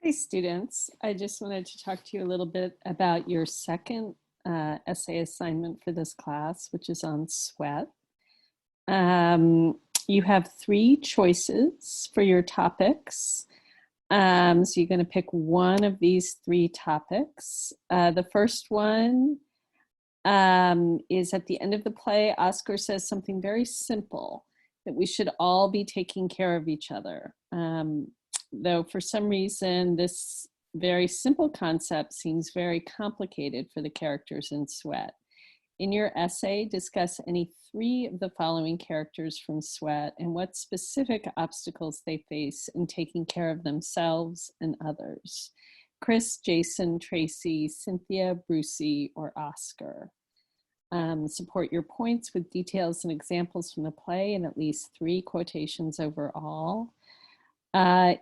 Hi, students. I just wanted to talk to you a little bit about your second essay assignment for this class, which is on sweat. You have three choices for your topics. So you're going to pick one of these three topics. The first one is at the end of the play. Oscar says something very simple, that we should all be taking care of each other. Though for some reason, this very simple concept seems very complicated for the characters in Sweat. In your essay, discuss any three of the following characters from Sweat and what specific obstacles they face in taking care of themselves and others. Chris, Jason, Tracy, Cynthia, Brucey, or Oscar. Support your points with details and examples from the play and at least 3 quotations overall.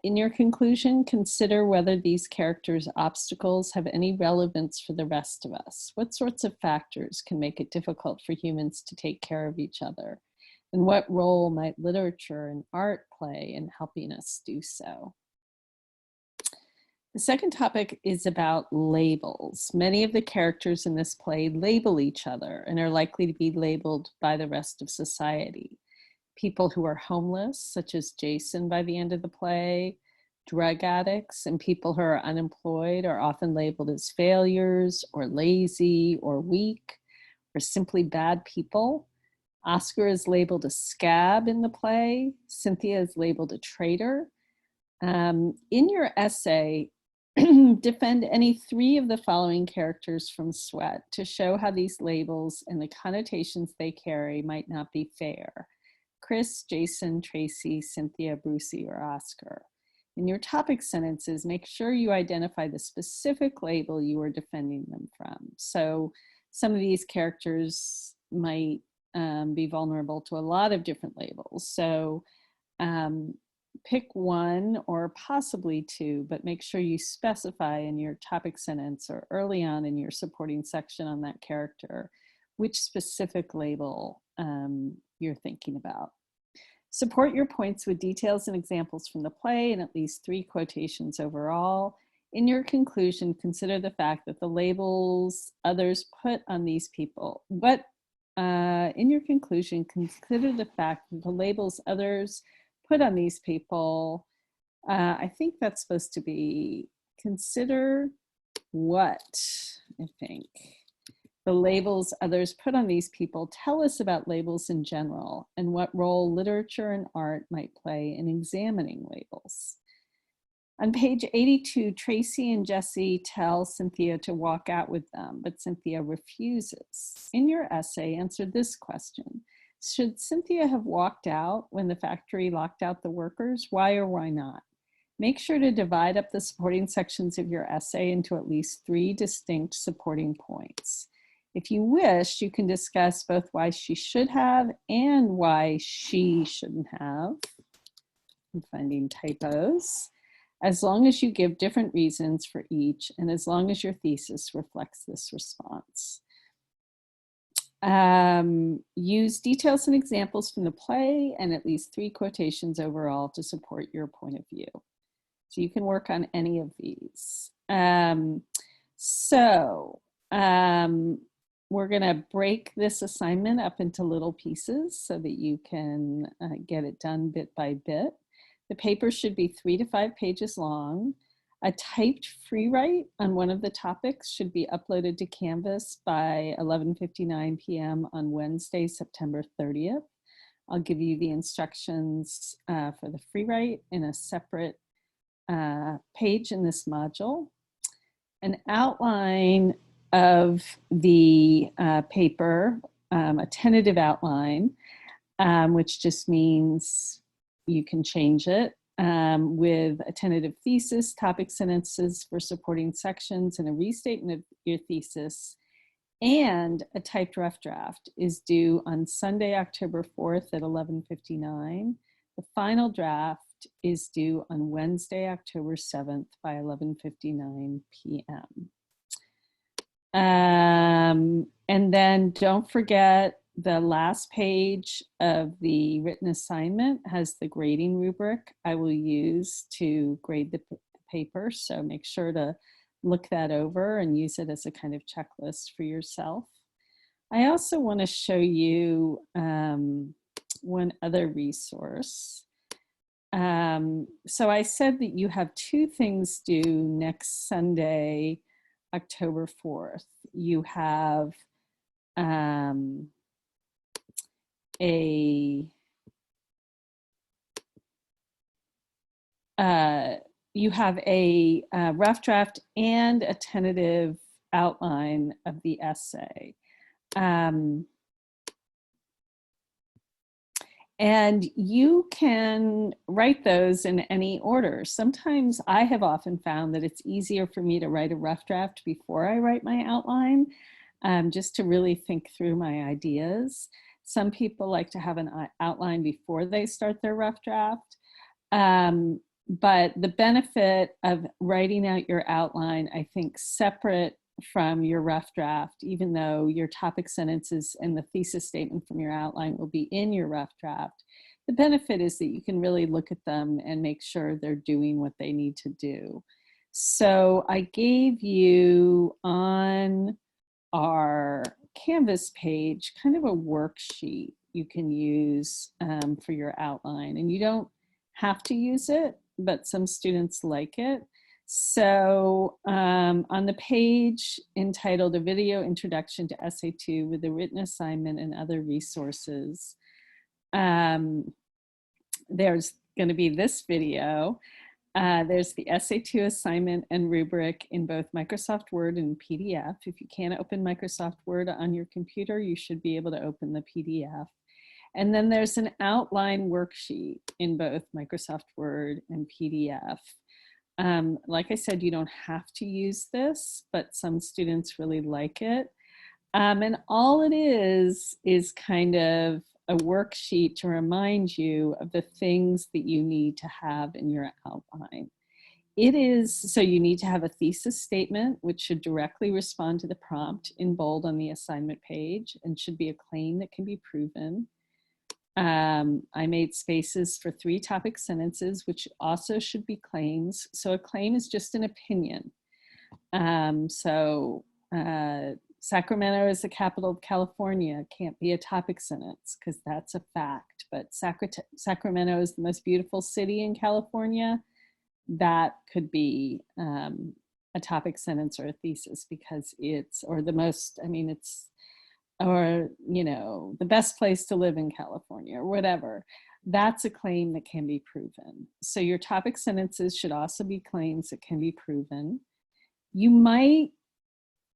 In your conclusion, consider whether these characters' obstacles have any relevance for the rest of us. What sorts of factors can make it difficult for humans to take care of each other? And what role might literature and art play in helping us do so? The second topic is about labels. Many of the characters in this play label each other and are likely to be labeled by the rest of society. People who are homeless, such as Jason by the end of the play, drug addicts, and people who are unemployed are often labeled as failures or lazy or weak or simply bad people. Oscar is labeled a scab in the play. Cynthia is labeled a traitor. In your essay, defend any 3 of the following characters from Sweat to show how these labels and the connotations they carry might not be fair. Chris, Jason, Tracy, Cynthia, Brucey, or Oscar. In your topic sentences, make sure you identify the specific label you are defending them from. So some of these characters might be vulnerable to a lot of different labels. So pick 1 or possibly 2, but make sure you specify in your topic sentence or early on in your supporting section on that character which specific label you're thinking about. Support your points with details and examples from the play and at least 3 quotations overall. In your conclusion, consider the fact that the labels others put on these people, in your conclusion, consider the fact that the labels others put on these people, I think that's supposed to be consider what, I think. The labels others put on these people tell us about labels in general and what role literature and art might play in examining labels. On page 82, Tracy and Jesse tell Cynthia to walk out with them, but Cynthia refuses. In your essay, answer this question. Should Cynthia have walked out when the factory locked out the workers? Why or why not? Make sure to divide up the supporting sections of your essay into at least 3 distinct supporting points. If you wish, you can discuss both why she should have and why she shouldn't have. I'm finding typos. As long as you give different reasons for each, and as long as your thesis reflects this response. Use details and examples from the play and at least 3 quotations overall to support your point of view. So you can work on any of these. We're gonna break this assignment up into little pieces so that you can get it done bit by bit. The paper should be 3 to 5 pages long. A typed free write on one of the topics should be uploaded to Canvas by 11:59 p.m. on Wednesday, September 30th. I'll give you the instructions for the free write in a separate page in this module. An outline of the paper, a tentative outline, which just means you can change it, with a tentative thesis, topic sentences for supporting sections, and a restatement of your thesis, and a typed rough draft is due on Sunday, October 4th at 11:59. The final draft is due on Wednesday, October 7th by 11:59 p.m. And then don't forget the last page of the written assignment has the grading rubric I will use to grade the paper. So make sure to look that over and use it as a kind of checklist for yourself. I also want to show you one other resource. So I said that you have two things due next Sunday, October 4th. You have you have a rough draft and a tentative outline of the essay. And you can write those in any order. Sometimes I have often found that it's easier for me to write a rough draft before I write my outline, just to really think through my ideas. Some people like to have an outline before they start their rough draft. But the benefit of writing out your outline, I think, separate from your rough draft, even though your topic sentences and the thesis statement from your outline will be in your rough draft, the benefit is that you can really look at them and make sure they're doing what they need to do. So I gave you on our Canvas page kind of a worksheet you can use for your outline, and you don't have to use it, but some students like it. So on the page entitled A Video Introduction to Essay 2 with a Written Assignment and Other Resources, there's going to be this video. There's the Essay 2 assignment and rubric in both Microsoft Word and PDF. If you can't open Microsoft Word on your computer, you should be able to open the PDF. And then there's an outline worksheet in both Microsoft Word and PDF. Like I said, you don't have to use this, but some students really like it. And all it is kind of a worksheet to remind you of the things that you need to have in your outline. It is, so you need to have a thesis statement, which should directly respond to the prompt in bold on the assignment page and should be a claim that can be proven. I made spaces for 3 topic sentences, which also should be claims. So a claim is just an opinion. Sacramento is the capital of California can't be a topic sentence because that's a fact. But Sacramento is the most beautiful city in California. That could be a topic sentence or a thesis because it's, or the most, I mean, it's, or, you know, the best place to live in California or whatever. That's a claim that can be proven. So your topic sentences should also be claims that can be proven. You might,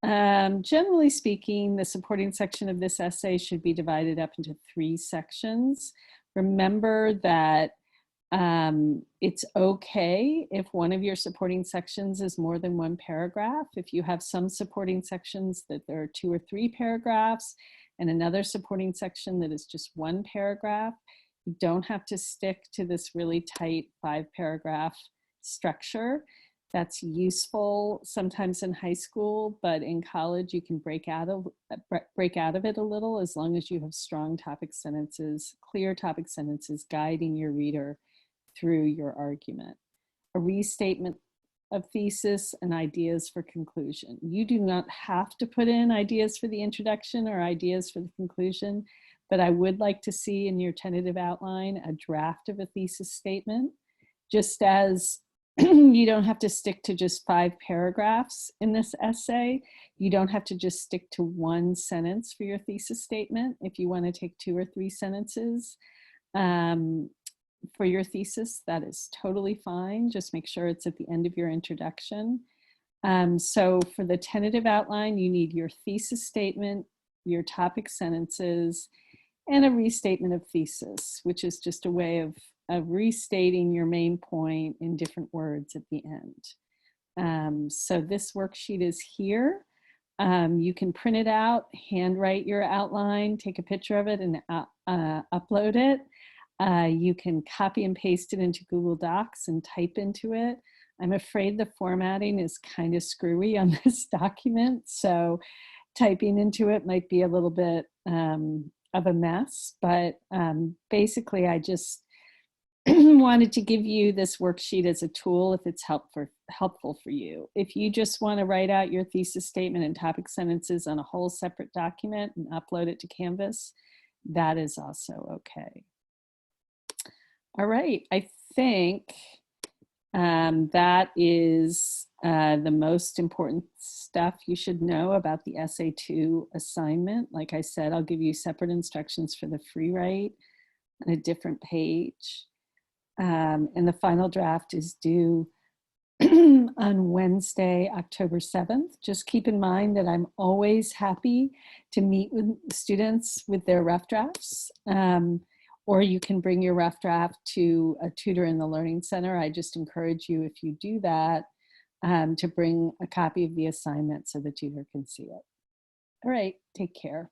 generally speaking, the supporting section of this essay should be divided up into 3 sections. Remember that it's okay if one of your supporting sections is more than 1 paragraph. If you have some supporting sections that there are 2 or 3 paragraphs and another supporting section that is just 1 paragraph, you don't have to stick to this really tight 5-paragraph structure. That's useful sometimes in high school, but in college you can break out of it a little as long as you have strong topic sentences, clear topic sentences guiding your reader through your argument. A restatement of thesis and ideas for conclusion. You do not have to put in ideas for the introduction or ideas for the conclusion, but I would like to see in your tentative outline a draft of a thesis statement, just as you don't have to stick to just 5 paragraphs in this essay. You don't have to just stick to 1 sentence for your thesis statement. If you want to take 2 or 3 sentences, for your thesis, that is totally fine. Just make sure it's at the end of your introduction. So for the tentative outline, you need your thesis statement, your topic sentences, and a restatement of thesis, which is just a way of restating your main point in different words at the end. So this worksheet is here. You can print it out, handwrite your outline, take a picture of it, and upload it. You can copy and paste it into Google Docs and type into it. I'm afraid the formatting is kind of screwy on this document, so typing into it might be a little bit of a mess, but basically I just wanted to give you this worksheet as a tool if it's helpful for you. If you just want to write out your thesis statement and topic sentences on a whole separate document and upload it to Canvas, that is also okay. All right, I think that is the most important stuff you should know about the Essay 2 assignment. Like I said, I'll give you separate instructions for the free write on a different page. And the final draft is due on Wednesday, October 7th. Just keep in mind that I'm always happy to meet with students with their rough drafts. Or you can bring your rough draft to a tutor in the Learning Center. I just encourage you, if you do that, to bring a copy of the assignment so the tutor can see it. All right, take care.